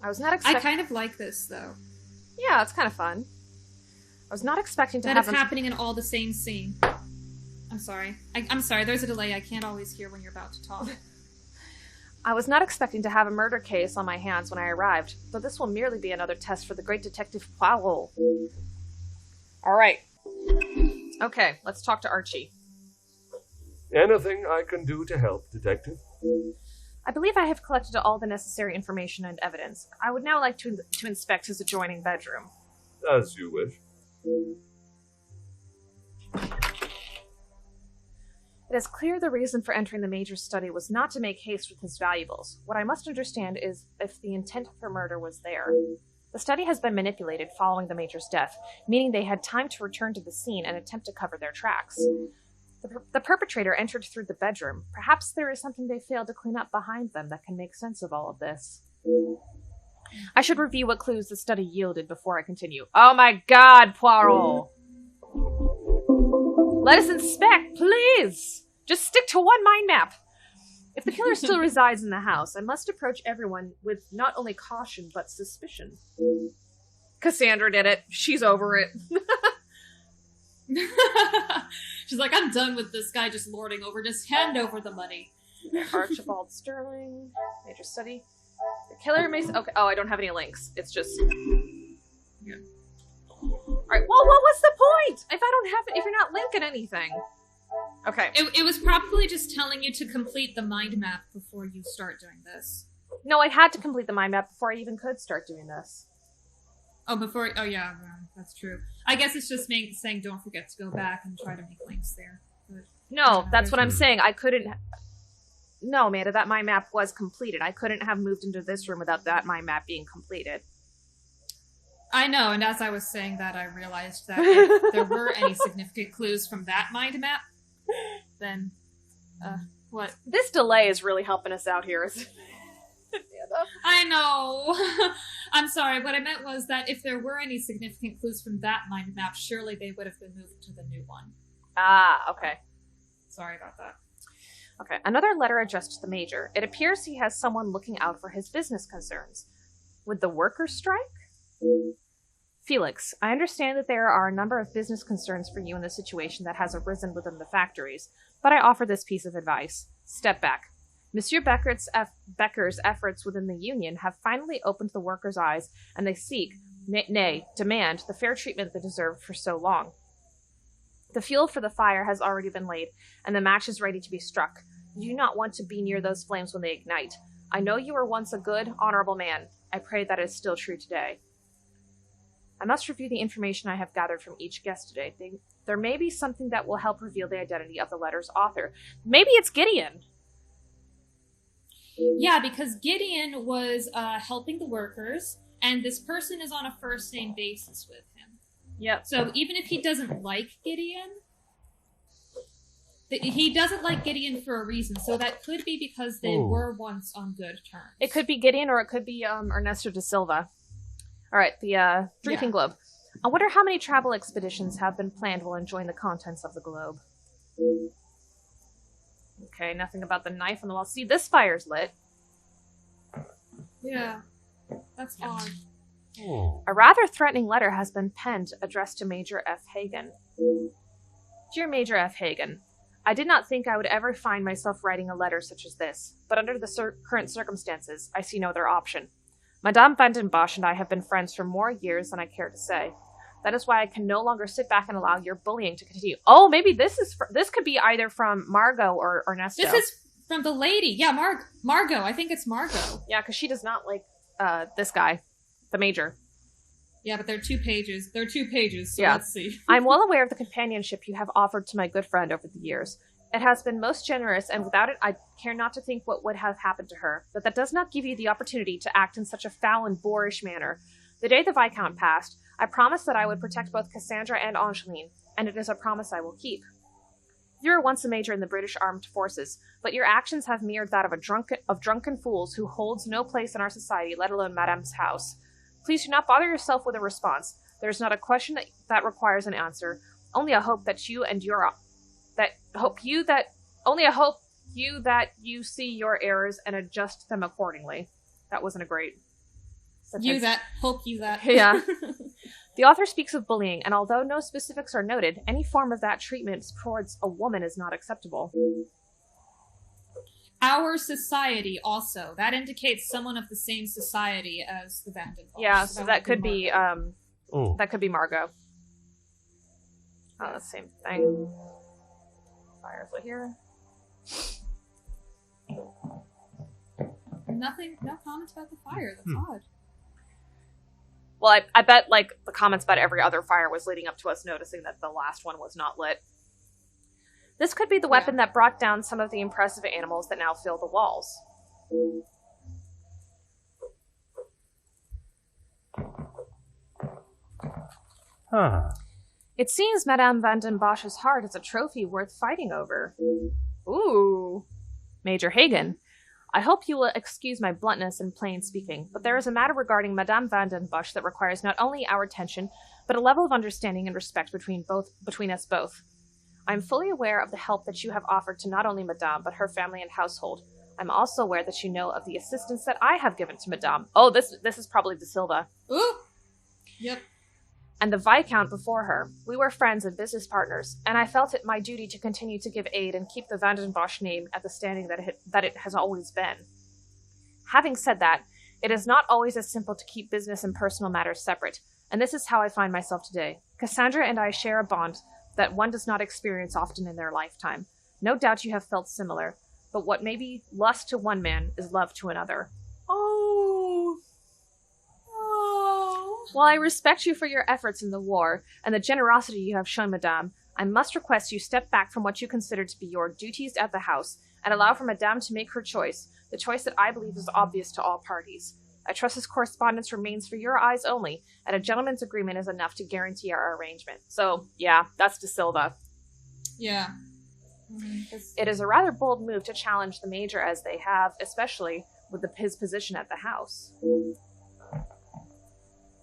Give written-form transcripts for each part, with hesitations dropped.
I was not I expecting... kind of like this, though. Yeah, it's kind of fun. I was not expecting to That have... it's happening in all the same scene. I'm sorry. I'm sorry, there's a delay. I can't always hear when you're about to talk. I was not expecting to have a murder case on my hands when I arrived, but this will merely be another test for the great detective Poirot. Alright. Okay, let's talk to Archie. Anything I can do to help, Detective? I believe I have collected all the necessary information and evidence. I would now like to inspect his adjoining bedroom. As you wish. It is clear the reason for entering the Major's study was not to make haste with his valuables. What I must understand is if the intent for murder was there. The study has been manipulated following the Major's death, meaning they had time to return to the scene and attempt to cover their tracks. The perpetrator entered through the bedroom. Perhaps there is something they failed to clean up behind them that can make sense of all of this. I should review what clues the study yielded before I continue. Oh my god, Poirot! Let us inspect, please! Just stick to one mind map! If the killer still resides in the house, I must approach everyone with not only caution, but suspicion. Cassandra did it. She's over it. She's like, I'm done with this guy just lording over. Just hand over the money. Archibald Sterling. Major study. The killer may... Okay. Oh, I don't have any links. It's just... Yeah. Alright, well, what was the point? If I don't have it, if you're not linking anything. Okay. It was probably just telling you to complete the mind map before you start doing this. No, I had to complete the mind map before I even could start doing this. Oh yeah, that's true. I guess it's just saying don't forget to go back and try to make links there. But, no, that's what I'm saying. I couldn't... No, Amanda, that mind map was completed. I couldn't have moved into this room without that mind map being completed. I know, and as I was saying that, I realized that if there were any significant clues from that mind map, then, what? This delay is really helping us out here. I know! I'm sorry, what I meant was that if there were any significant clues from that mind map, surely they would have been moved to the new one. Ah, okay. Sorry about that. Okay, another letter addressed to the Major. It appears he has someone looking out for his business concerns. Would the workers strike? Felix, I understand that there are a number of business concerns for you in the situation that has arisen within the factories, but I offer this piece of advice. Step back. Monsieur Becker's efforts within the union have finally opened the workers' eyes, and they seek, nay, demand, the fair treatment they deserved for so long. The fuel for the fire has already been laid, and the match is ready to be struck. You do not want to be near those flames when they ignite. I know you were once a good, honorable man. I pray that is still true today. I must review the information I have gathered from each guest today. There may be something that will help reveal the identity of the letter's author. Maybe it's Gideon! Yeah, because Gideon was helping the workers, and this person is on a first-name basis with him. Yep. So even if he doesn't like Gideon, he doesn't like Gideon for a reason. So that could be because they were once on good terms. It could be Gideon, or it could be Ernesto da Silva. Alright, the drinking globe. I wonder how many travel expeditions have been planned while enjoying the contents of the globe. Okay, nothing about the knife on the wall. See, this fire's lit. Yeah, that's odd. A rather threatening letter has been penned addressed to Major F. Hagen. Dear Major F. Hagen, I did not think I would ever find myself writing a letter such as this, but under the current circumstances, I see no other option. Madame Van den Bosch and I have been friends for more years than I care to say. That is why I can no longer sit back and allow your bullying to continue. Oh, maybe this could be either from Margot or Ernesto. This is from the lady. Yeah, Margot. I think it's Margot. Yeah, because she does not like this guy, the Major. Yeah, but they're 2 pages. They're 2 pages, so yeah. Let's see. I'm well aware of the companionship you have offered to my good friend over the years. It has been most generous, and without it, I care not to think what would have happened to her. But that does not give you the opportunity to act in such a foul and boorish manner. The day the Viscount passed, I promised that I would protect both Cassandra and Angeline, and it is a promise I will keep. You were once a major in the British Armed Forces, but your actions have mirrored that of drunken fools who holds no place in our society, let alone Madame's house. Please do not bother yourself with a response. There is not a question that requires an answer, only a hope that you see your errors and adjust them accordingly. That wasn't a great... You that. Hulk you that. Yeah. The author speaks of bullying, and although no specifics are noted, any form of that treatment towards a woman is not acceptable. Our society also. That indicates someone of the same society as the Vandenbosch. Yeah, so that could be Oh. that could be Margot. Oh, the same thing. Fires are here. No comments about the fire. That's odd. Well, I bet, like, the comments about every other fire was leading up to us noticing that the last one was not lit. This could be the weapon that brought down some of the impressive animals that now fill the walls. Ah. It seems Madame Vandenbosch's heart is a trophy worth fighting over. Ooh. Major Hagen. I hope you will excuse my bluntness in plain speaking, but there is a matter regarding Madame Vandenbosch that requires not only our attention, but a level of understanding and respect between us both. I am fully aware of the help that you have offered to not only Madame, but her family and household. I'm also aware that you know of the assistance that I have given to Madame. Oh, this is probably De Silva. Ooh! Yep. And the Viscount before her. We were friends and business partners, and I felt it my duty to continue to give aid and keep the Vandenbosch name at the standing that it has always been. Having said that, it is not always as simple to keep business and personal matters separate, and this is how I find myself today. Cassandra and I share a bond that one does not experience often in their lifetime. No doubt you have felt similar, but what may be lust to one man is love to another. Oh. While I respect you for your efforts in the war and the generosity you have shown, Madame, I must request you step back from what you consider to be your duties at the house and allow for Madame to make her choice, the choice that I believe is obvious to all parties. I trust this correspondence remains for your eyes only, and a gentleman's agreement is enough to guarantee our arrangement. So, yeah, that's De Silva. Yeah. It is a rather bold move to challenge the Major as they have, especially with his position at the house.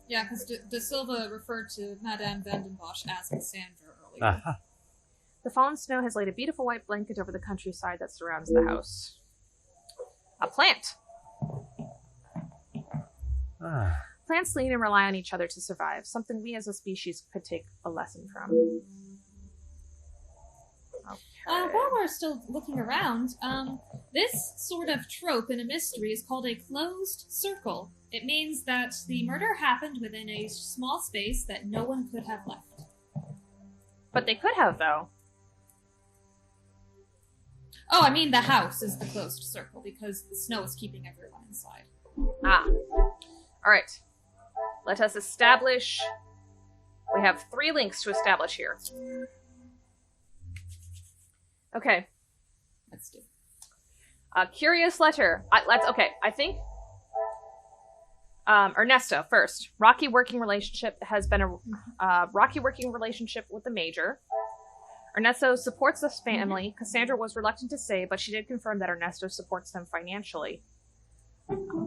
Yeah, because De Silva referred to Madame Vandenbosch as Cassandra earlier. Aha. The fallen snow has laid a beautiful white blanket over the countryside that surrounds the house. A plant! Ah. Plants lean and rely on each other to survive, something we as a species could take a lesson from. Okay. While we're still looking around, this sort of trope in a mystery is called a closed circle. It means that the murder happened within a small space that no one could have left. But they could have, though. Oh, I mean the house is the closed circle because the snow is keeping everyone inside. Ah. Alright. Let us establish... We have 3 links to establish here. Okay. Let's do it. A curious letter. I think... Ernesto, first. Rocky working relationship has been a rocky working relationship with the Major. Ernesto supports this family. Cassandra was reluctant to say, but she did confirm that Ernesto supports them financially.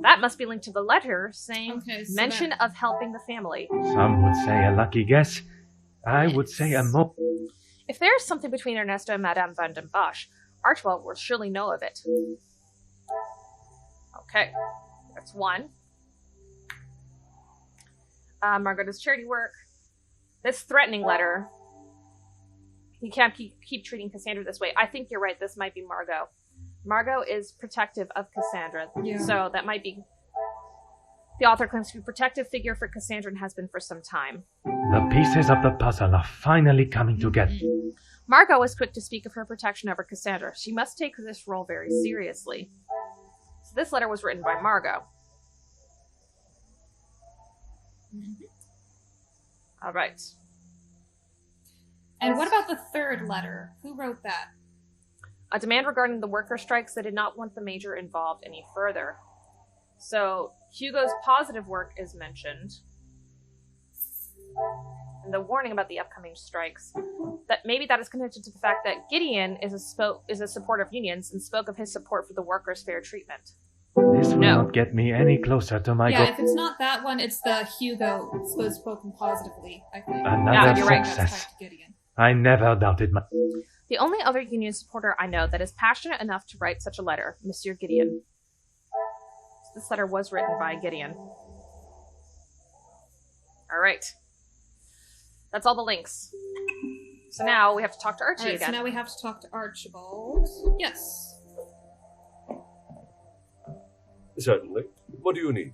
That must be linked to the letter saying mention of helping the family. Some would say a lucky guess. I would say a more... If there is something between Ernesto and Madame Vandenbosch, Archibald will surely know of it. Okay, that's 1. Margot does charity work. This threatening letter. You can't keep treating Cassandra this way. I think you're right. This might be Margot. Margot is protective of Cassandra. Yeah. So that might be... The author claims to be a protective figure for Cassandra and has been for some time. The pieces of the puzzle are finally coming together. Margot is quick to speak of her protection over Cassandra. She must take this role very seriously. So this letter was written by Margot. All right. And what about the third letter? Who wrote that? A demand regarding the worker strikes that did not want the Major involved any further. So Hugo's positive work is mentioned. And the warning about the upcoming strikes. That maybe that is connected to the fact that Gideon is a supporter of unions and spoke of his support for the workers' fair treatment. This will not get me any closer to my goal. Yeah, if it's not that one, it's the Hugo spoken positively, I think. Another you're right. success. That's tied to Gideon. I never doubted my... The only other union supporter I know that is passionate enough to write such a letter, Monsieur Gideon. So this letter was written by Gideon. Alright. That's all the links. So now we have to talk to Archie Alright, again. so now we have to talk to Archibald. Yes. Certainly. What do you need?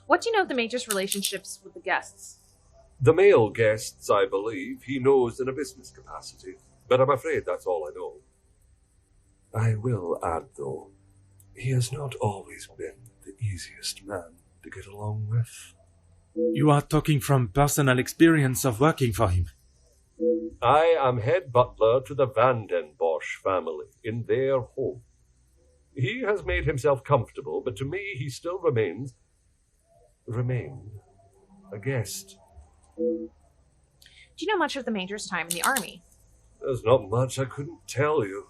What do you know of the Major's relationships with the guests? The male guests, I believe, he knows in a business capacity, but I'm afraid that's all I know. I will add, though, he has not always been the easiest man to get along with. You are talking from personal experience of working for him. I am head butler to the Van den Bosch family in their home. He has made himself comfortable, but to me he still remained a guest. Do you know much of the Major's time in the army? There's not much I couldn't tell you.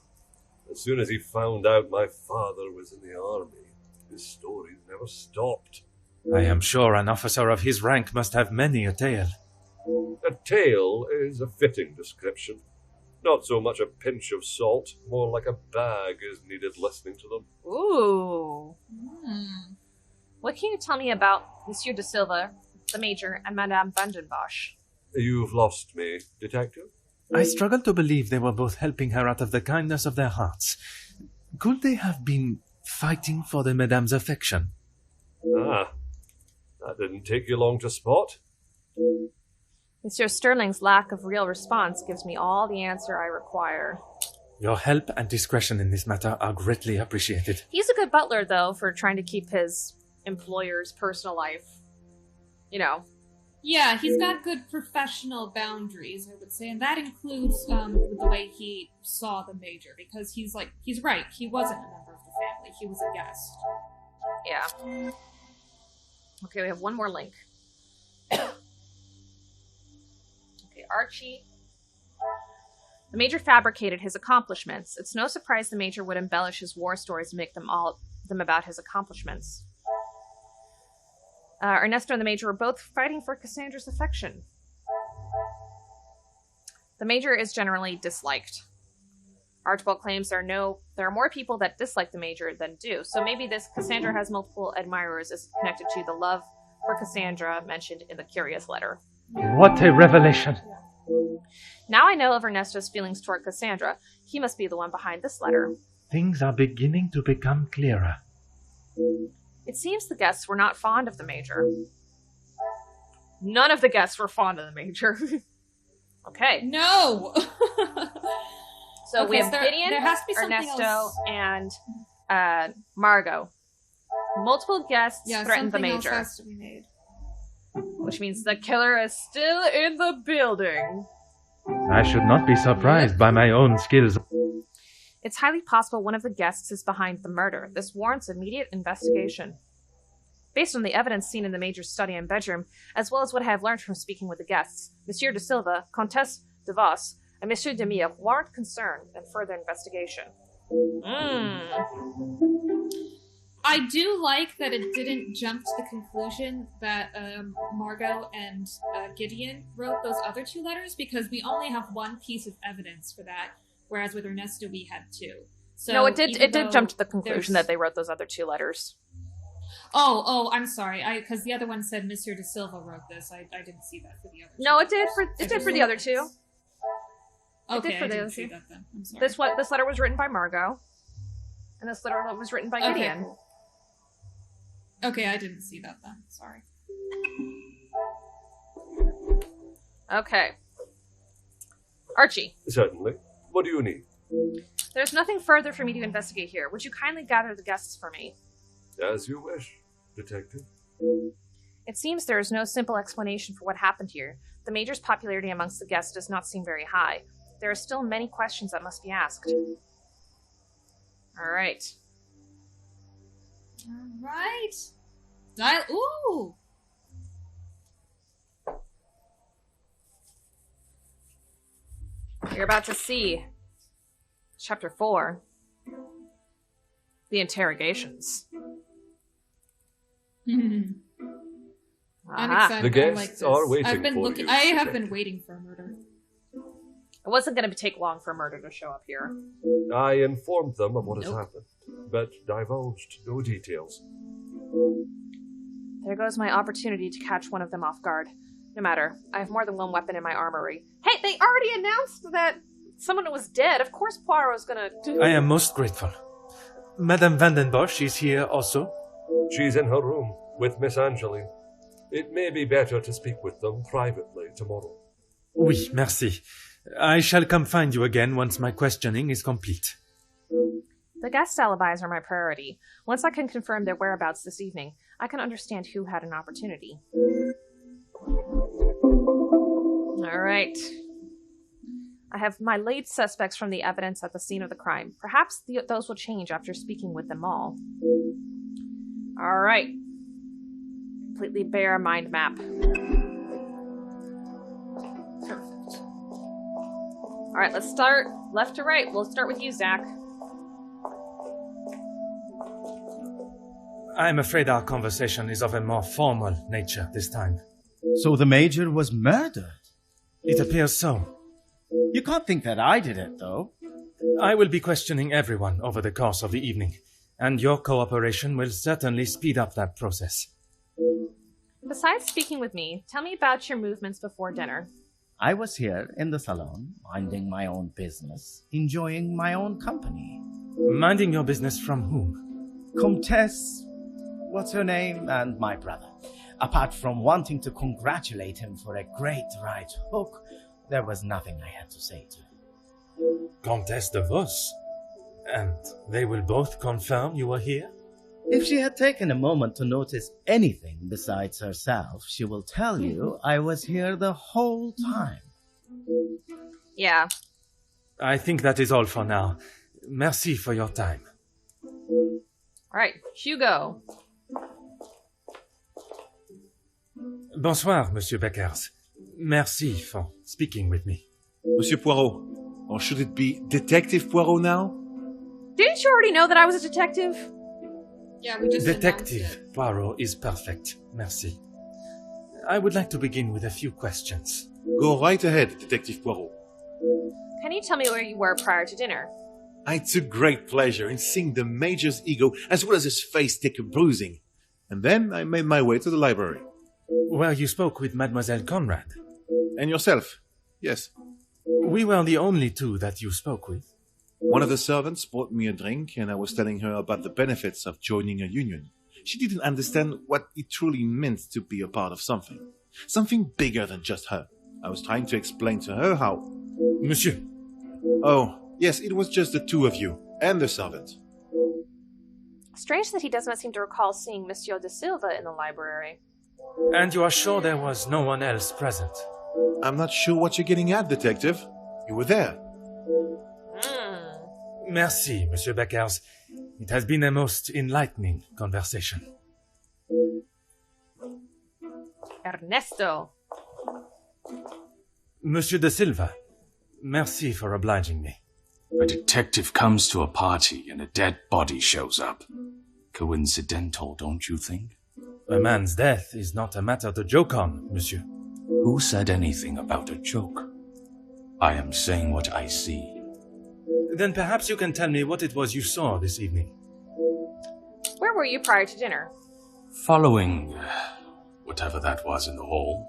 As soon as he found out my father was in the army, his stories never stopped. I am sure an officer of his rank must have many a tale. A tale is a fitting description. Not so much a pinch of salt, more like a bag is needed listening to them. Ooh. What can you tell me about Monsieur de Silva, the Major, and Madame Van den Bosch? You've lost me, detective. I struggle to believe they were both helping her out of the kindness of their hearts. Could they have been fighting for the Madame's affection? Ah, that didn't take you long to spot. Monsieur Sterling's lack of real response gives me all the answer I require. Your help and discretion in this matter are greatly appreciated. He's a good butler, though, for trying to keep his employer's personal life, Yeah, he's got good professional boundaries, I would say, and that includes the way he saw the Major, because he's right, he wasn't a member of the family, he was a guest. Yeah. Okay, we have one more link. Okay, Archie. The Major fabricated his accomplishments. It's no surprise the Major would embellish his war stories and make them about his accomplishments. Ernesto and the Major were both fighting for Cassandra's affection. The Major is generally disliked. Archibald claims there are more people that dislike the Major than do, so maybe this Cassandra has multiple admirers is connected to the love for Cassandra mentioned in the curious letter. What a revelation! Now I know of Ernesto's feelings toward Cassandra. He must be the one behind this letter. Things are beginning to become clearer. It seems the guests were not fond of the Major. None of the guests were fond of the Major. Okay. No! So Okay, we have so Gideon, there has to be something Ernesto, else. and Margot. Multiple guests threatened the something else Major, has to be made. which means the killer is still in the building. I should not be surprised by my own skills. It's highly possible one of the guests is behind the murder. This warrants immediate investigation. Based on the evidence seen in the Major's study and bedroom, as well as what I have learned from speaking with the guests, Monsieur de Silva, Comtesse de Vos, and Monsieur de Mille warrant concern and further investigation. I do like that it didn't jump to the conclusion that Margot and Gideon wrote those other two letters, because we only have one piece of evidence for that, whereas with Ernesto we had two. So No, it did jump to the conclusion there's- that they wrote those other two letters. Oh, I'm sorry. Because the other one said Monsieur de Silva wrote this. I didn't see that for the other. No, two. it did for the other two. Okay, for I the didn't other see two. that then. I'm sorry. This letter was written by Margot, and this letter was written by Gideon. Cool. Okay, I didn't see that then. Sorry. Okay. Archie, Certainly. What do you need? there's nothing further for me to investigate here. Would you kindly gather the guests for me? As you wish, detective. It seems there is no simple explanation for what happened here. The Major's popularity amongst the guests does not seem very high. There are still many questions that must be asked. All right. Ooh! You're about to see Chapter 4. The Interrogations. I'm Aha. excited. The guests I like this. are waiting I've been for looking. you, I have detective. been waiting for a murder. It wasn't going to take long for murder to show up here. I informed them of what has Nope. happened, but divulged no details. There goes my opportunity to catch one of them off guard. No matter, I have more than one weapon in my armory. Hey, they already announced that someone was dead. Of course Poirot's gonna do... I am most grateful. Madame Vandenbosch is here also? She's in her room with Miss Angeline. It may be better to speak with them privately tomorrow. Oui, merci. I shall come find you again once my questioning is complete. The guest alibis are my priority. Once I can confirm their whereabouts this evening, I can understand who had an opportunity. Alright. I have my lead suspects from the evidence at the scene of the crime. Perhaps those will change after speaking with them all. Alright. Completely bare mind map. Perfect. Alright, let's start left to right. We'll start with you, Zach. I'm afraid our conversation is of a more formal nature this time. So the Major was murdered? It appears so. You can't think that I did it, though. I will be questioning everyone over the course of the evening, and your cooperation will certainly speed up that process. Besides speaking with me, tell me about your movements before dinner. I was here in the salon, minding my own business, enjoying my own company. Minding your business from whom? Comtesse, what's her name, and my brother. Apart from wanting to congratulate him for a great right hook, there was nothing I had to say to him. Comtesse de Vos? And they will both confirm you were here? If she had taken a moment to notice anything besides herself, she will tell you I was here the whole time. Yeah. I think that is all for now. Merci for your time. Alright, Hugo. Bonsoir, Monsieur Beckers. Merci for speaking with me. Monsieur Poirot, or should it be Detective Poirot now? Didn't you already know that I was a detective? Yeah, we just announced Detective it. Poirot is perfect. Merci. I would like to begin with a few questions. Go right ahead, Detective Poirot. Can you tell me where you were prior to dinner? I took great pleasure in seeing the Major's ego as well as his face take a bruising. And then I made my way to the library. Where you spoke with Mademoiselle Conrad. And yourself? Yes. We were the only two that you spoke with. One of the servants bought me a drink and I was telling her about the benefits of joining a union. She didn't understand what it truly meant to be a part of something. Something bigger than just her. I was trying to explain to her how... Monsieur. Oh, yes, it was just the two of you and the servant. Strange that he does not seem to recall seeing Monsieur de Silva in the library. And you are sure there was no one else present? I'm not sure what you're getting at, Detective. You were there. Merci, Monsieur Beckers. It has been a most enlightening conversation. Ernesto. Monsieur de Silva, merci for obliging me. A detective comes to a party and a dead body shows up. Coincidental, don't you think? A man's death is not a matter to joke on, monsieur. Who said anything about a joke? I am saying what I see. Then perhaps you can tell me what it was you saw this evening. Where were you prior to dinner? Following whatever that was in the hall,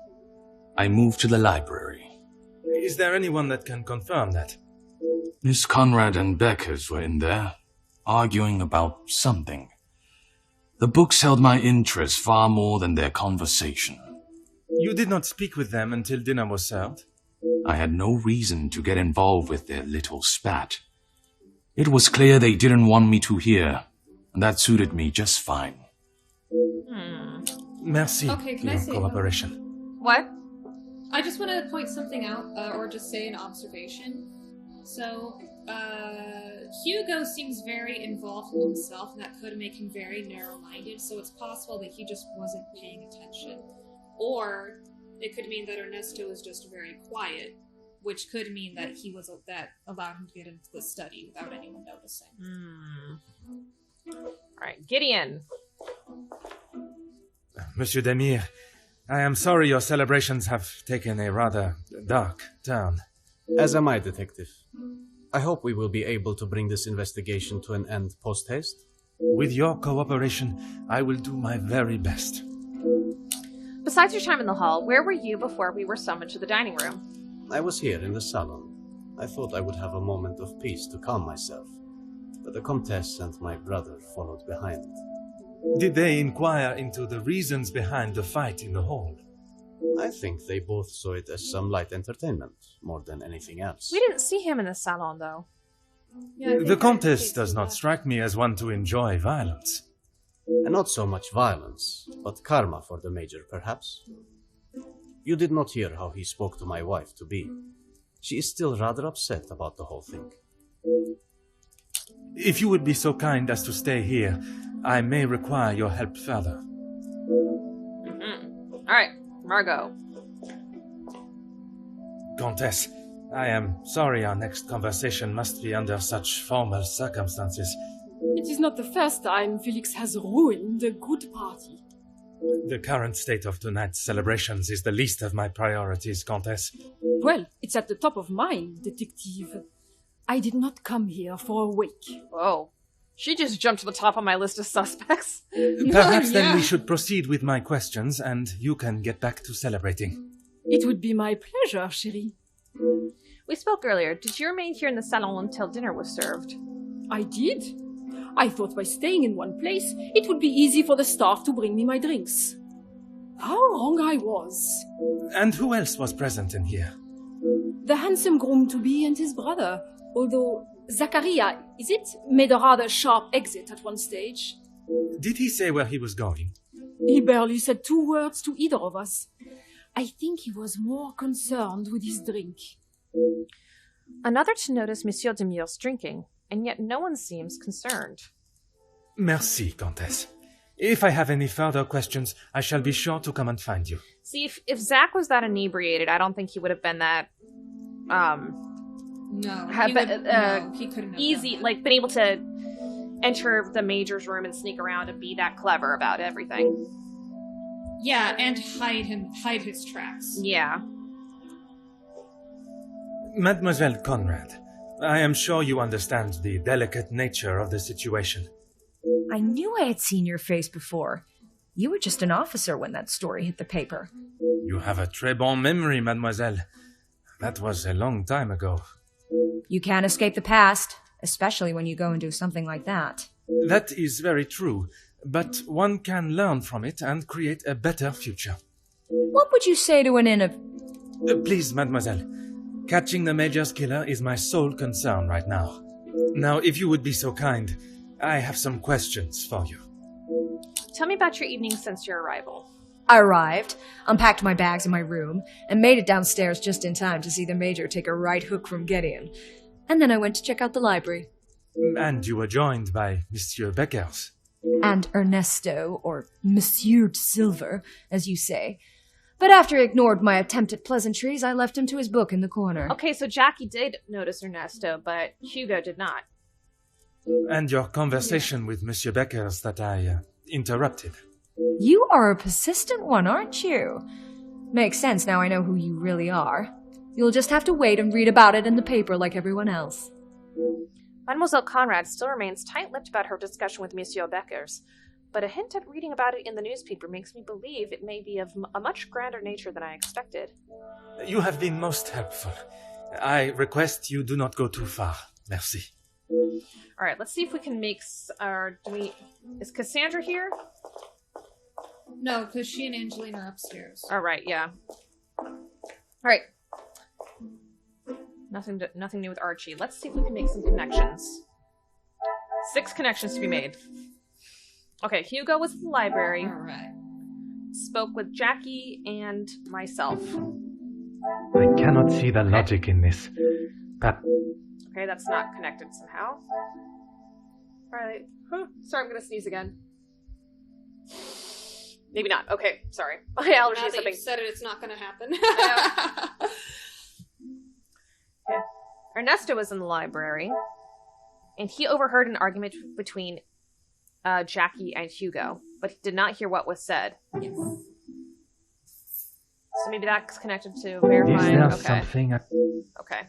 I moved to the library. Is there anyone that can confirm that? Miss Conrad and Beckers were in there, arguing about something. The books held my interest far more than their conversation. You did not speak with them until dinner was served? I had no reason to get involved with their little spat. It was clear they didn't want me to hear, and that suited me just fine. Merci Okay, for can I your say cooperation. What? I just want to point something out, or just say an observation. So, Hugo seems very involved in himself, and that could make him very narrow-minded, so it's possible that he just wasn't paying attention. Or, it could mean that Ernesto is just very quiet, which could mean that that allowed him to get into the study without anyone noticing. Alright, Gideon. Monsieur Demir, I am sorry your celebrations have taken a rather dark turn. As am I, Detective. I hope we will be able to bring this investigation to an end post-haste. With your cooperation, I will do my very best. Besides your time in the hall, where were you before we were summoned to the dining room? I was here in the salon. I thought I would have a moment of peace to calm myself, but the Comtesse and my brother followed behind. Did they inquire into the reasons behind the fight in the hall? I think they both saw it as some light entertainment, more than anything else. We didn't see him in the salon, though. Yeah, The Comtesse does not strike me as one to enjoy violence. And not so much violence, but karma for the Major, perhaps. You did not hear how he spoke to my wife-to-be. She is still rather upset about the whole thing. If you would be so kind as to stay here, I may require your help further. Alright, Margot. Comtesse, I am sorry our next conversation must be under such formal circumstances. It is not the first time Felix has ruined a good party. The current state of tonight's celebrations is the least of my priorities, Comtesse. Well, it's at the top of mine, detective. I did not come here for a wake. Whoa. She just jumped to the top of my list of suspects. Perhaps then we should proceed with my questions, and you can get back to celebrating. It would be my pleasure, chérie. We spoke earlier. Did you remain here in the salon until dinner was served? I did. I thought by staying in one place, it would be easy for the staff to bring me my drinks. How wrong I was. And who else was present in here? The handsome groom-to-be and his brother, although Zachariah, is it, made a rather sharp exit at one stage. Did he say where he was going? He barely said 2 words to either of us. I think he was more concerned with his drink. Another to notice Monsieur Demur's drinking, and yet no one seems concerned. Merci, Comtesse. If I have any further questions, I shall be sure to come and find you. See, if Zach was that inebriated, I don't think he would have been that, No, he couldn't have easy, done that. like, been able to enter the Major's room and sneak around and be that clever about everything. Yeah, and hide his tracks. Yeah. Mademoiselle Conrad, I am sure you understand the delicate nature of the situation. I knew I had seen your face before. You were just an officer when that story hit the paper. You have a très bon memory, mademoiselle. That was a long time ago. You can't escape the past, especially when you go and do something like that. That is very true, but one can learn from it and create a better future. What would you say to an Please, mademoiselle. Catching the Major's killer is my sole concern right now. Now, if you would be so kind, I have some questions for you. Tell me about your evening since your arrival. I arrived, unpacked my bags in my room, and made it downstairs just in time to see the Major take a right hook from Gideon. And then I went to check out the library. And you were joined by Monsieur Beckers. And Ernesto, or Monsieur Silver, as you say. But after he ignored my attempt at pleasantries, I left him to his book in the corner. Okay, so Jackie did notice Ernesto, but Hugo did not. And your conversation with Monsieur Beckers that I interrupted. You are a persistent one, aren't you? Makes sense now I know who you really are. You'll just have to wait and read about it in the paper like everyone else. Mademoiselle Conrad still remains tight-lipped about her discussion with Monsieur Beckers, but a hint at reading about it in the newspaper makes me believe it may be of a much grander nature than I expected. You have been most helpful. I request you do not go too far. Merci. Alright, let's see if we can make... Is Cassandra here? No, because she and Angelina are upstairs. Alright, yeah. Alright. Nothing new with Archie. Let's see if we can make some connections. 6 connections to be made. Okay, Hugo was in the library. Alright. Spoke with Jackie and myself. I cannot see the logic in this. But Okay, that's not connected somehow. Alright. Sorry, I'm gonna sneeze again. Maybe not. Okay, sorry. My allergies Now that have been... you said it, it's not going to happen. Okay. Ernesto was in the library, and he overheard an argument between Jackie and Hugo, but he did not hear what was said. Yes. So maybe that's connected to verifying. is there Okay. something? Okay.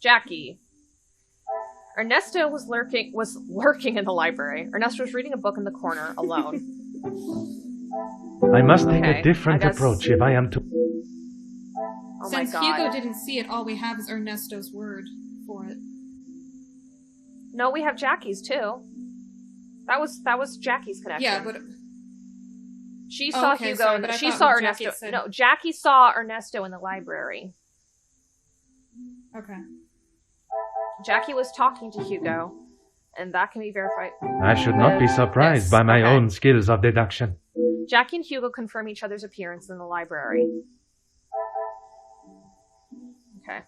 Jackie. Ernesto was lurking in the library. Ernesto was reading a book in the corner alone. I must take Okay, a different I guess- approach if I am to... Oh my Since god. Hugo didn't see it, all we have is Ernesto's word for it. No, we have Jackie's too. That was Jackie's connection. Yeah, but She saw okay, Hugo. sorry, and but I she thought saw what Ernesto. Jackie said- No, Jackie saw Ernesto in the library. okay. Jackie was talking to Hugo, and that can be verified. I should not be surprised by my Okay. own skills of deduction. Jackie and Hugo confirm each other's appearance in the library. Okay.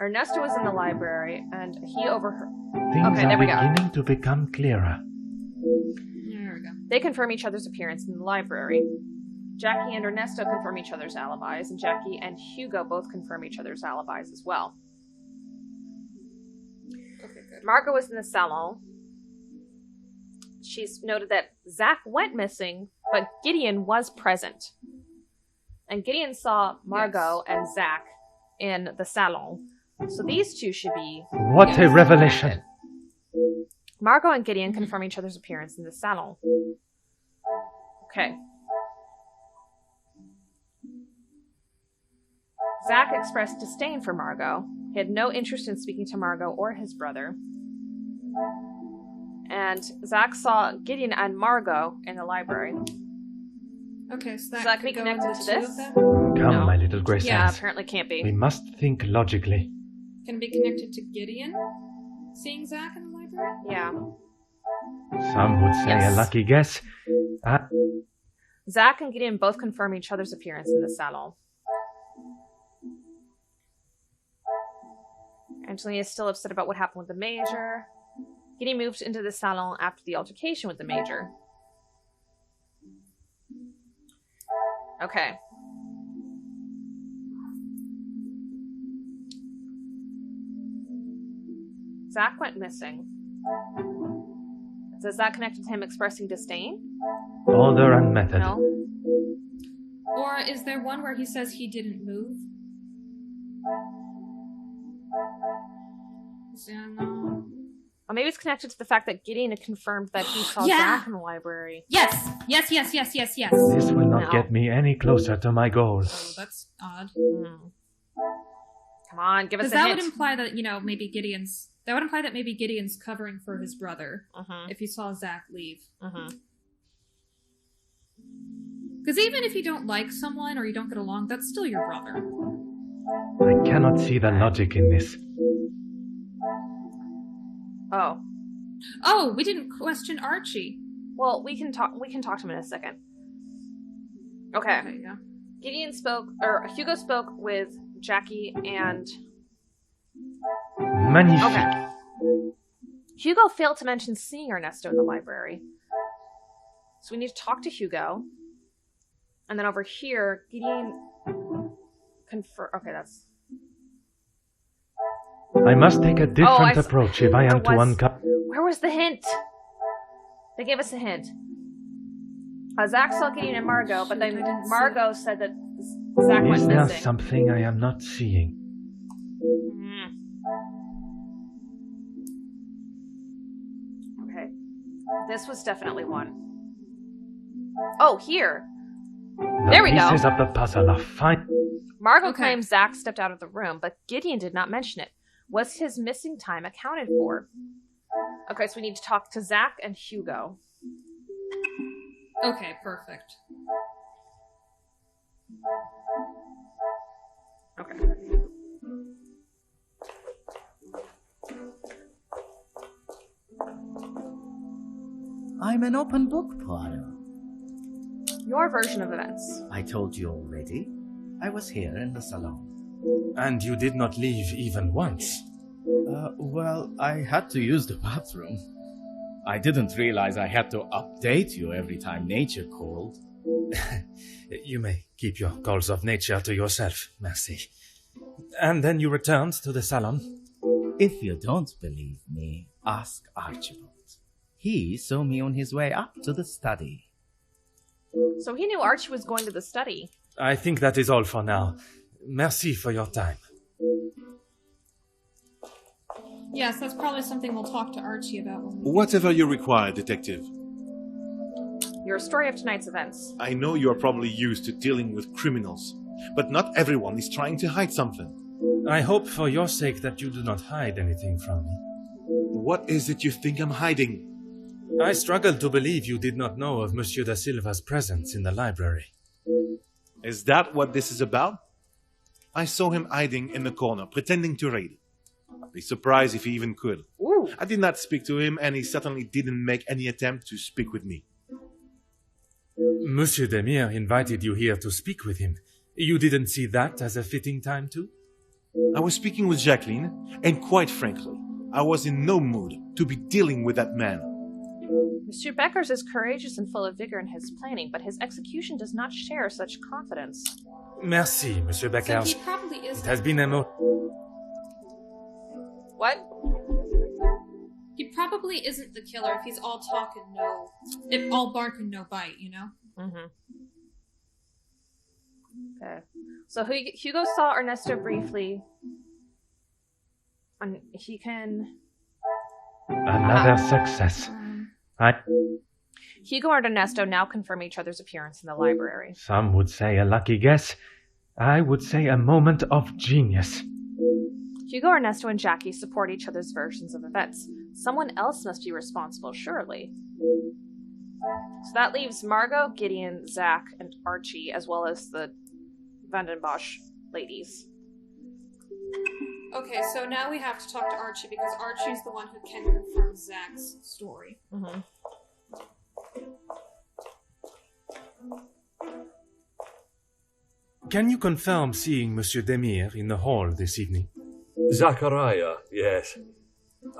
Ernesto was in the library, and he overheard. Things Okay, are there we go. beginning to become clearer. There we go. They confirm each other's appearance in the library. Jackie and Ernesto confirm each other's alibis, and Jackie and Hugo both confirm each other's alibis as well. Okay, good. Margot was in the salon. She's noted that Zach went missing, but Gideon was present. And Gideon saw Margot and Zach in the salon. So these two should be... What a revelation! Margot and Gideon confirm each other's appearance in the salon. Okay. Zach expressed disdain for Margot. He had no interest in speaking to Margot or his brother. And Zach saw Gideon and Margot in the library. Okay, so that So that could could be go in connected the to two this? of them? Come, No. my little Grace Yeah, Hands. apparently can't be. We must think logically. Can it be connected to Gideon seeing Zach in the library? Yeah. Some would say Yes. a lucky guess. Zach and Gideon both confirm each other's appearance in the salon. Angelina is still upset about what happened with the Major. Gideon moved into the salon after the altercation with the Major. Okay. Zach went missing. Does that connect to him expressing disdain? Order and method. No. Or is there one where he says he didn't move? Yeah, no. Or maybe it's connected to the fact that Gideon had confirmed that he saw Yeah. Zach in the library. Yes! Yes, yes, yes, yes, yes! This will not No. get me any closer to my goal. Oh, that's odd. Come on, give us Because a that hint. would imply that, maybe Gideon's... That would imply that maybe Gideon's covering for his brother if he saw Zach leave. Because even if you don't like someone or you don't get along, that's still your brother. I cannot see the logic in this. Oh. Oh, we didn't question Archie. Well, we can talk to him in a second. Okay. Okay, yeah. Hugo spoke with Jackie and... Magnifique. Okay. Hugo failed to mention seeing Ernesto in the library. So we need to talk to Hugo. And then over here, Gideon Okay, that's... I must take a different I- approach if I am to There was- uncover... Where was the hint? They gave us a hint. Zach saw Gideon and Margot, but then Shoot, I didn't see Margot said that Zach Is went there missing. something I am not seeing? Okay. This was definitely one. Oh, here. There we The go. pieces of the puzzle are fine. Margot Okay. claims Zach stepped out of the room, but Gideon did not mention it. Was his missing time accounted for? Okay, so we need to talk to Zach and Hugo. Okay, perfect. Okay. I'm an open book, Poirot. Your version of events. I told you already. I was here in the salon. And you did not leave even once. Well, I had to use the bathroom. I didn't realize I had to update you every time nature called. You may keep your calls of nature to yourself, merci. And then you returned to the salon? If you don't believe me, ask Archibald. He saw me on his way up to the study. So he knew Archie was going to the study. I think that is all for now. Merci for your time. Yes, that's probably something we'll talk to Archie about when we... Whatever you require, detective. your story of tonight's events. I know you are probably used to dealing with criminals, but not everyone is trying to hide something. I hope for your sake that you do not hide anything from me. What is it you think I'm hiding? I struggle to believe you did not know of Monsieur da Silva's presence in the library. Is that what this is about? I saw him hiding in the corner, pretending to read. I'd be surprised if he even could. Ooh. I did not speak to him, and he certainly didn't make any attempt to speak with me. Monsieur Demir invited you here to speak with him. You didn't see that as a fitting time too? I was speaking with Jacqueline, and quite frankly, I was in no mood to be dealing with that man. Monsieur Beckers is courageous and full of vigor in his planning, but his execution does not share such confidence. Merci, Monsieur Beckers. So he probably is. It has been a What? He probably isn't the killer if he's all talk and no... If all bark and no bite, you know? Mm-hmm. Okay. So Hugo saw Ernesto briefly. And he can... Another success. Hugo and Ernesto now confirm each other's appearance in the library. Some would say a lucky guess. I would say a moment of genius. Hugo, Ernesto, and Jackie support each other's versions of events. Someone else must be responsible, surely. So that leaves Margot, Gideon, Zach, and Archie, as well as the Vandenbosch ladies. Okay, so now we have to talk to Archie, because Archie's the one who can confirm Zach's story. Mm-hmm. Can you confirm seeing Monsieur Demir in the hall this evening? Zachariah, yes.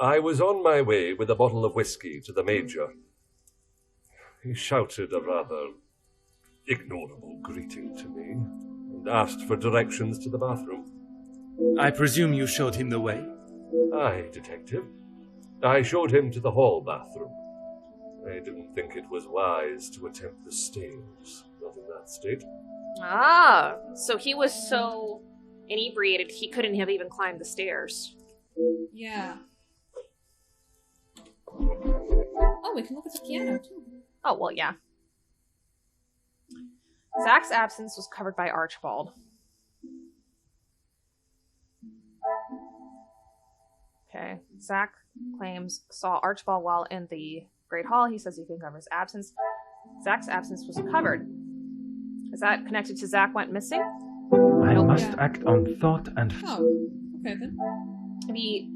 I was on my way with a bottle of whiskey to the Major. He shouted a rather ignorable greeting to me and asked for directions to the bathroom. I presume you showed him the way? Aye, detective. I showed him to the hall bathroom. I didn't think it was wise to attempt the stairs, not in that state. Ah, so he was so inebriated he couldn't have even climbed the stairs. Yeah. Oh, we can look at the piano, too. Oh, well, yeah. Zach's absence was covered by Archibald. Okay, Zach claims saw Archibald while in the Great Hall. He says he can cover his absence. Zach's absence was covered. Is that connected to Zach went missing? I must act on thought and... Oh, okay then. Maybe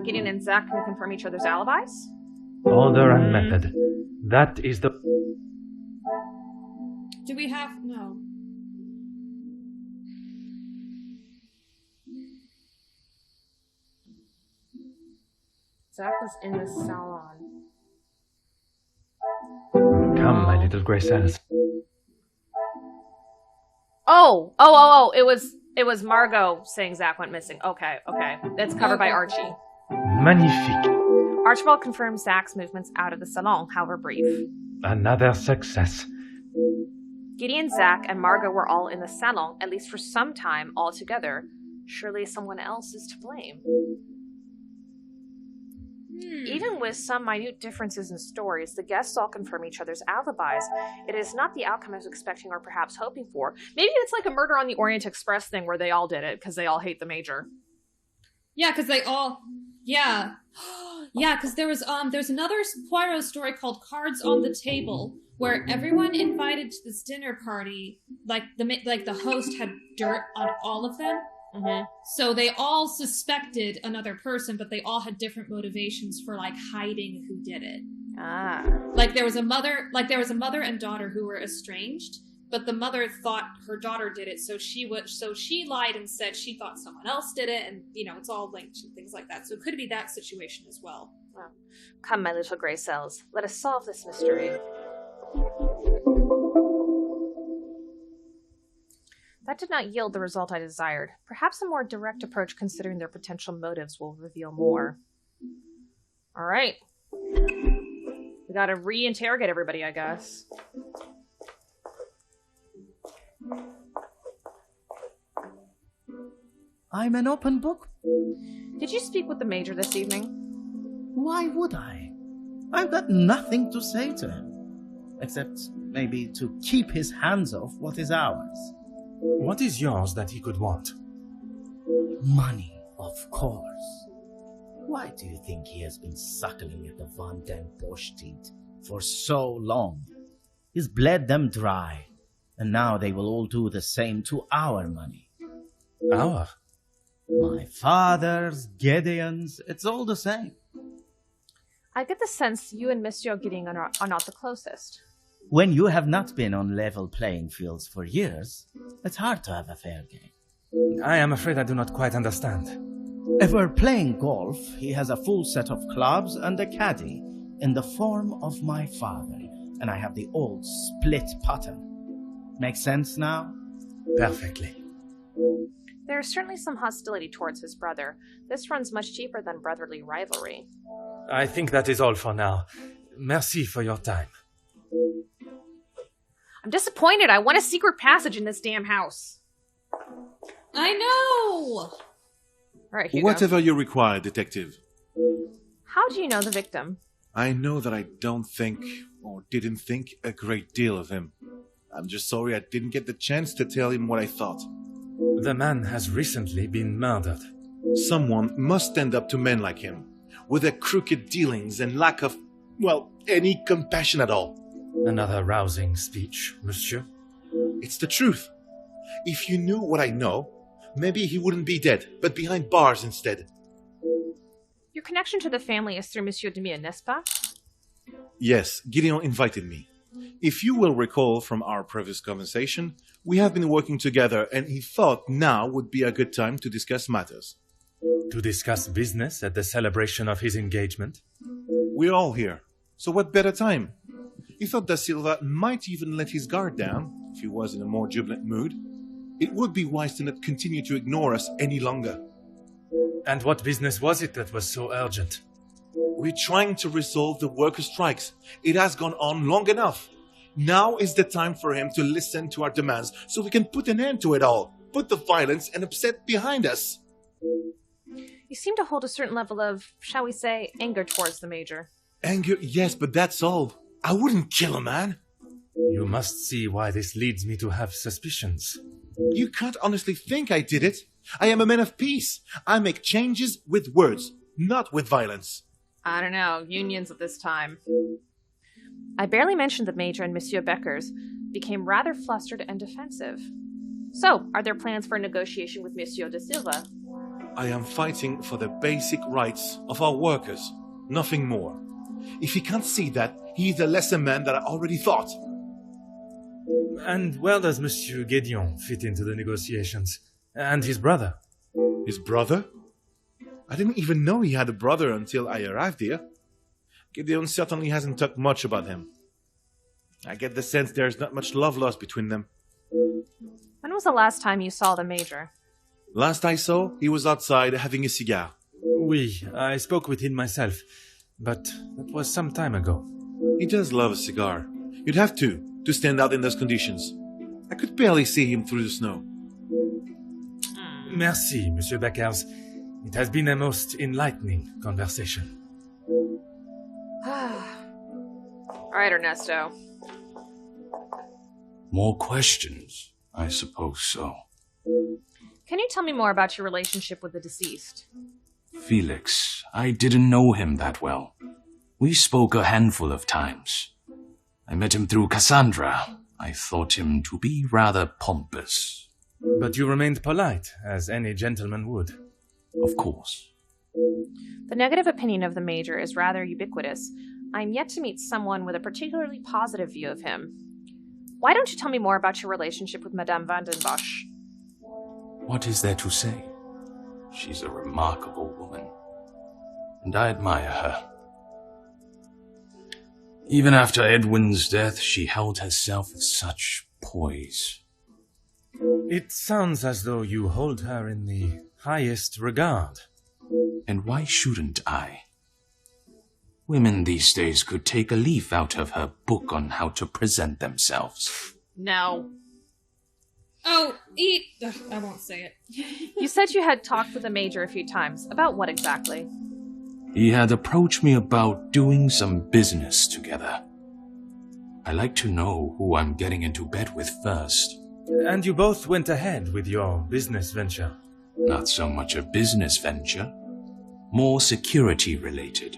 Gideon and Zach can confirm each other's alibis? Order and method. That is the... Do we have... No. Zach was in the salon. Come, my little grey cells. Oh! It was Margot saying Zach went missing. Okay. That's covered by Archie. Magnifique. Archibald confirms Zach's movements out of the salon, however brief. Another success. Gideon, Zach, and Margot were all in the salon, at least for some time, all together. Surely someone else is to blame. Even with some minute differences in stories, the guests all confirm each other's alibis. It is not the outcome I was expecting or perhaps hoping for. Maybe it's like a Murder on the Orient Express thing where they all did it because they all hate the Major. Yeah, because they all... Yeah. Yeah, because there's another Poirot story called Cards on the Table, where everyone invited to this dinner party, the host had dirt on all of them. Mm-hmm. So they all suspected another person, but they all had different motivations for hiding who did it. Ah. There was a mother and daughter who were estranged, but the mother thought her daughter did it, so she lied and said she thought someone else did it, and it's all linked and things like that. So it could be that situation as well. Oh. Come, my little grey cells, let us solve this mystery. That did not yield the result I desired. Perhaps a more direct approach considering their potential motives will reveal more. Alright. We gotta re-interrogate everybody, I guess. I'm an open book. Did you speak with the Major this evening? Why would I? I've got nothing to say to him. except maybe to keep his hands off what is ours. What is yours that he could want? Money, of course. Why do you think he has been suckling at the Van den Bosch teat for so long? He's bled them dry, and now they will all do the same to our money. Our? My father's, Gideon's, it's all the same. I get the sense you and Monsieur Gideon are not the closest. When you have not been on level playing fields for years, it's hard to have a fair game. I am afraid I do not quite understand. If we're playing golf, he has a full set of clubs and a caddy in the form of my father, and I have the old split putter. Make sense now? Perfectly. There is certainly some hostility towards his brother. This runs much deeper than brotherly rivalry. I think that is all for now. Merci for your time. I'm disappointed. I want a secret passage in this damn house. I know! All right, Hugo. Whatever you require, detective. How do you know the victim? I know that I don't think, or didn't think, a great deal of him. I'm just sorry I didn't get the chance to tell him what I thought. The man has recently been murdered. Someone must stand up to men like him, with their crooked dealings and lack of, well, any compassion at all. Another rousing speech, monsieur. It's the truth. If you knew what I know, maybe he wouldn't be dead, but behind bars instead. Your connection to the family is through Monsieur Demir, n'est-ce pas? Yes, Gideon invited me. If you will recall from our previous conversation, we have been working together and he thought now would be a good time to discuss matters. To discuss business at the celebration of his engagement? We're all here, so what better time? He thought Da Silva might even let his guard down, if he was in a more jubilant mood. It would be wise to not continue to ignore us any longer. And what business was it that was so urgent? We're trying to resolve the worker strikes. It has gone on long enough. Now is the time for him to listen to our demands so we can put an end to it all. Put the violence and upset behind us. You seem to hold a certain level of, shall we say, anger towards the Major. Anger, yes, but that's all. I wouldn't kill a man. You must see why this leads me to have suspicions. You can't honestly think I did it. I am a man of peace. I make changes with words, not with violence. I don't know, unions at this time. I barely mentioned the Major and Monsieur Beckers became rather flustered and defensive. So, are there plans for a negotiation with Monsieur de Silva? I am fighting for the basic rights of our workers, nothing more. If he can't see that, he is a lesser man than I already thought. And where does Monsieur Gideon fit into the negotiations? And his brother? His brother? I didn't even know he had a brother until I arrived here. Gideon certainly hasn't talked much about him. I get the sense there's not much love lost between them. When was the last time you saw the Major? Last I saw, he was outside having a cigar. Oui, I spoke with him myself, but that was some time ago. He does love a cigar. You'd have to stand out in those conditions. I could barely see him through the snow. Merci, Monsieur Beckers. It has been a most enlightening conversation. All right, Ernesto. More questions? I suppose so. Can you tell me more about your relationship with the deceased? Felix, I didn't know him that well. We spoke a handful of times. I met him through Cassandra. I thought him to be rather pompous. But you remained polite, as any gentleman would. Of course. The negative opinion of the Major is rather ubiquitous. I'm yet to meet someone with a particularly positive view of him. Why don't you tell me more about your relationship with Madame Van den Bosch? What is there to say? She's a remarkable woman, and I admire her. Even after Edwin's death, she held herself with such poise. It sounds as though you hold her in the highest regard. And why shouldn't I? Women these days could take a leaf out of her book on how to present themselves. No. Oh, I won't say it. You said you had talked with the Major a few times. About what exactly? He had approached me about doing some business together. I like to know who I'm getting into bed with first. And you both went ahead with your business venture. Not so much a business venture, more security related.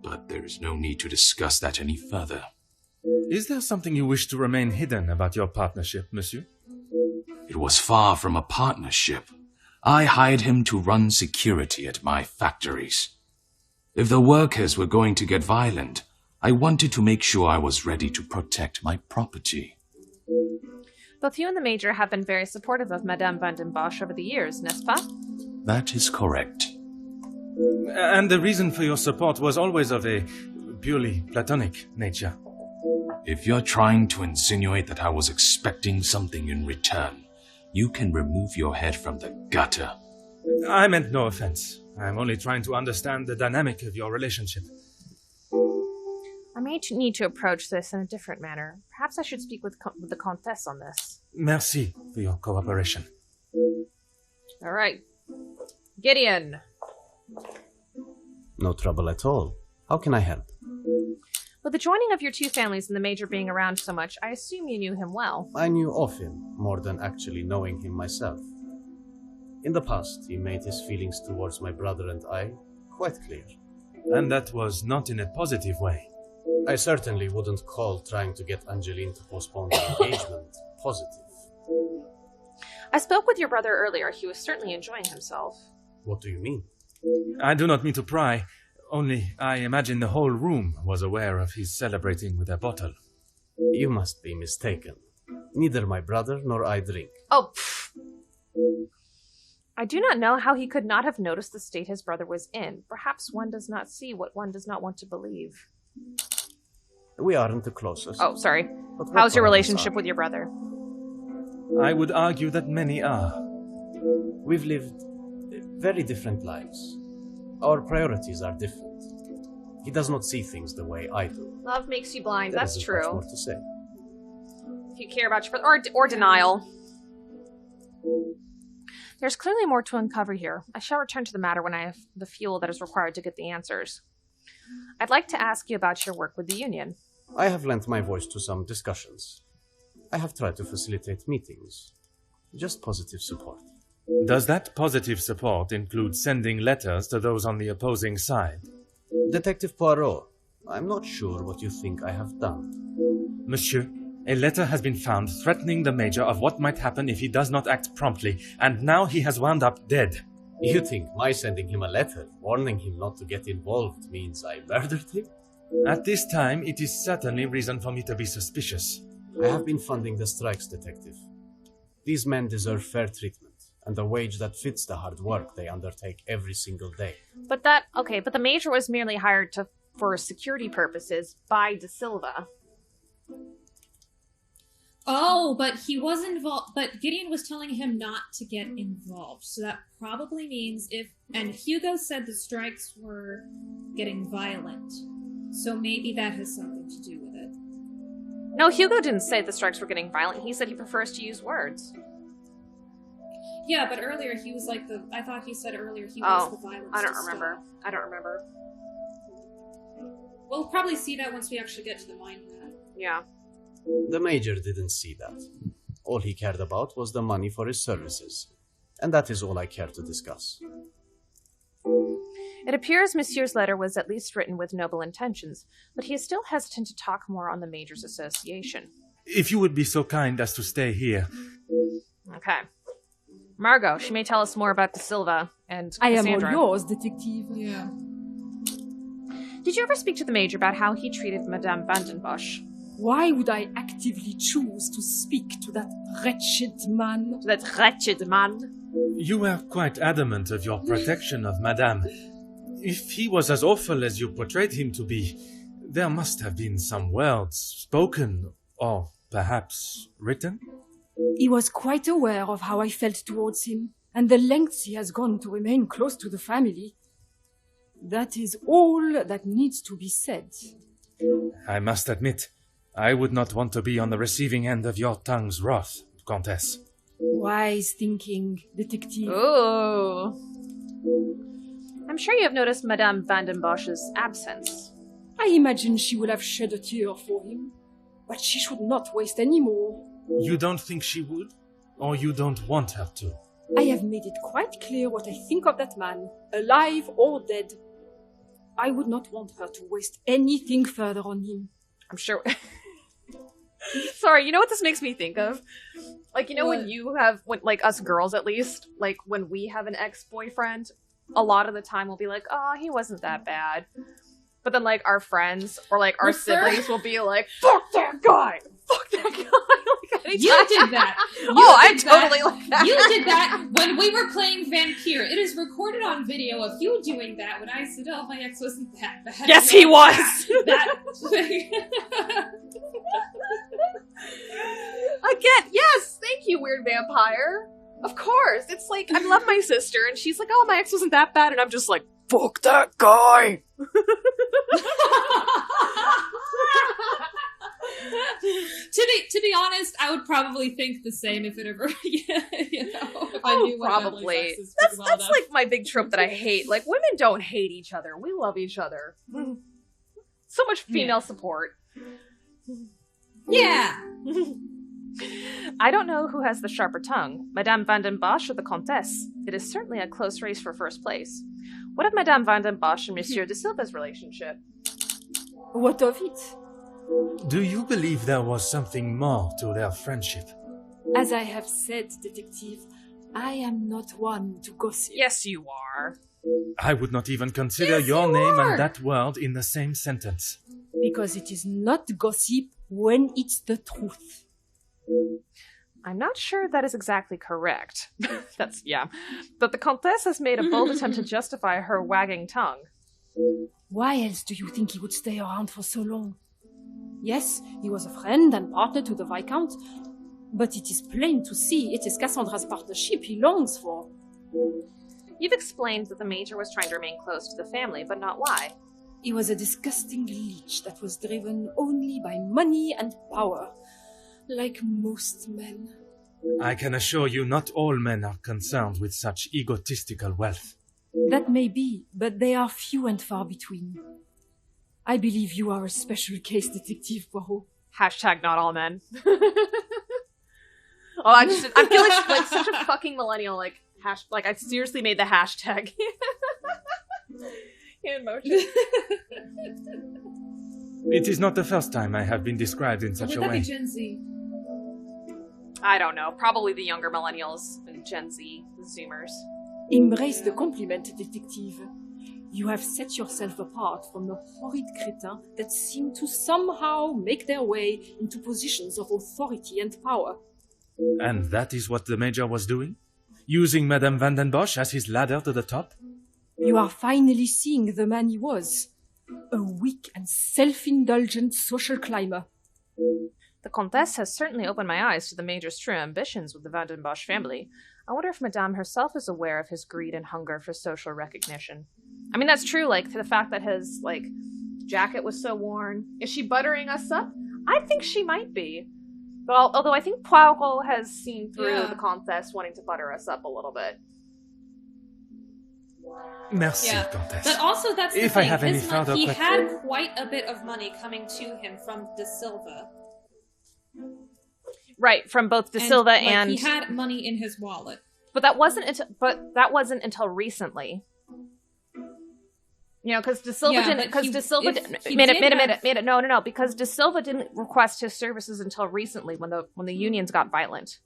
But there is no need to discuss that any further. Is there something you wish to remain hidden about your partnership, monsieur? It was far from a partnership. I hired him to run security at my factories. If the workers were going to get violent, I wanted to make sure I was ready to protect my property. Both you and the Major have been very supportive of Madame van den Bosch over the years, n'est-ce pas? That is correct. And the reason for your support was always of a purely platonic nature. If you're trying to insinuate that I was expecting something in return, you can remove your head from the gutter. I meant no offense. I'm only trying to understand the dynamic of your relationship. I may need to approach this in a different manner. Perhaps I should speak with the Comtesse on this. Merci for your cooperation. All right. Gideon. No trouble at all. How can I help? With the joining of your two families and the Major being around so much, I assume you knew him well. I knew of him more than actually knowing him myself. In the past, he made his feelings towards my brother and I quite clear. And that was not in a positive way. I certainly wouldn't call trying to get Angeline to postpone the engagement positive. I spoke with your brother earlier. He was certainly enjoying himself. What do you mean? I do not mean to pry, only I imagine the whole room was aware of his celebrating with a bottle. You must be mistaken. Neither my brother nor I drink. Oh, pfft. I do not know how he could not have noticed the state his brother was in. Perhaps one does not see what one does not want to believe. We aren't the closest. Oh, sorry. But How's your relationship with your brother? I would argue that many are. We've lived very different lives. Our priorities are different. He does not see things the way I do. Love makes you blind. There That's isn't true. much more to say. If you care about your brother, or denial. There's clearly more to uncover here. I shall return to the matter when I have the fuel that is required to get the answers. I'd like to ask you about your work with the Union. I have lent my voice to some discussions. I have tried to facilitate meetings. Just positive support. Does that positive support include sending letters to those on the opposing side? Detective Poirot, I'm not sure what you think I have done. Monsieur, a letter has been found threatening the Major of what might happen if he does not act promptly, and now he has wound up dead. You think my sending him a letter, warning him not to get involved, means I murdered him? At this time, it is certainly reason for me to be suspicious. I have been funding the strikes, Detective. These men deserve fair treatment, and a wage that fits the hard work they undertake every single day. But the Major was merely hired for security purposes by De Silva. Oh, but he was involved. But Gideon was telling him not to get involved. So that probably means and Hugo said the strikes were getting violent. So maybe that has something to do with it. No, Hugo didn't say the strikes were getting violent. He said he prefers to use words. Yeah, but earlier he was like I thought he said earlier he was the violence. I don't to remember. stop. I don't remember. We'll probably see that once we actually get to the mine pad. Yeah. The Major didn't see that. All he cared about was the money for his services. And that is all I care to discuss. It appears Monsieur's letter was at least written with noble intentions, but he is still hesitant to talk more on the Major's association. If you would be so kind as to stay here. Okay. Margot, she may tell us more about De Silva and I am Cassandra. all yours, detective. Yeah. Did you ever speak to the Major about how he treated Madame van den Bosch? Why would I actively choose to speak to that wretched man? To that wretched man? You were quite adamant of your protection of Madame. If he was as awful as you portrayed him to be, there must have been some words spoken, or perhaps written? He was quite aware of how I felt towards him, and the lengths he has gone to remain close to the family. That is all that needs to be said. I must admit, I would not want to be on the receiving end of your tongue's wrath, Countess. Wise thinking, detective. Ooh. I'm sure you have noticed Madame van den Bosch's absence. I imagine she will have shed a tear for him. but she should not waste any more. You don't think she would? Or you don't want her to? I have made it quite clear what I think of that man, alive or dead. I would not want her to waste anything further on him. I'm sure. Sorry, you know what this makes me think of? Like, you know, What? when you have, like us girls at least, like when we have an ex-boyfriend, a lot of the time we'll be like, oh, he wasn't that bad. But then, like, our friends or, like, our siblings will be like, fuck that guy! Fuck that guy! Like, You did that. Oh, I'm totally like that. You did that when we were playing Vampire. It is recorded on video of you doing that when I said, oh, my ex wasn't that bad. Yes, he was! That thing. Again, yes! Thank you, Weird Vampire! Of course! It's like, I love my sister, and she's like, oh, my ex wasn't that bad, and I'm just like, fuck that guy! To be honest, I would probably think the same if it ever, you know, if I knew what probably. Emily's ex is pretty well That's enough. like my big trope that I hate. Like, women don't hate each other. We love each other. So much female support. Yeah. I don't know who has the sharper tongue, Madame Van den Bosch or the Comtesse. It is certainly a close race for first place. What of Madame Van den Bosch and Monsieur de Silva's relationship? What of it? Do you believe there was something more to their friendship? As I have said, detective, I am not one to gossip. Yes, you are. I would not even consider Yes, your you name are. and that word in the same sentence. Because it is not gossip when it's the truth. I'm not sure that is exactly correct. But the Comtesse has made a bold attempt to justify her wagging tongue. Why else do you think he would stay around for so long? Yes, he was a friend and partner to the Viscount, but it is plain to see it is Cassandra's partnership he longs for. You've explained that the Major was trying to remain close to the family, but not why. He was a disgusting leech that was driven only by money and power, like most men. I can assure you not all men are concerned with such egotistical wealth. That may be, but they are few and far between. I believe you are a special case, Detective Poirot. Hashtag not all men. I feel like such a fucking millennial, like I seriously made the hashtag in motion. It is not the first time I have been described in such Would a that be way. Gen Z? I don't know. Probably the younger millennials and Gen Z, the Zoomers. Embrace the compliment, Detective. You have set yourself apart from the horrid crétins that seem to somehow make their way into positions of authority and power. And that is what the Major was doing? Using Madame Van den Bosch as his ladder to the top? You are finally seeing the man he was. A weak and self-indulgent social climber. The Comtesse has certainly opened my eyes to the Major's true ambitions with the Van den Bosch family. I wonder if Madame herself is aware of his greed and hunger for social recognition. I mean, that's true, like, to the fact that his, like, jacket was so worn. Is she buttering us up? I think she might be. Well, although I think Poirot has seen through the Comtesse wanting to butter us up a little bit. Merci, Yeah. Comtesse. But also, that's the If thing. I have any His further he questions- had quite a bit of money coming to him from De Silva. Right, from both De And, Silva like, and... he had money in his wallet. But that wasn't until recently. You know, because De Silva Yeah, didn't. but Because he- De Silva if didn't. he Made did it. No. Because De Silva didn't request his services until recently, when the unions got violent.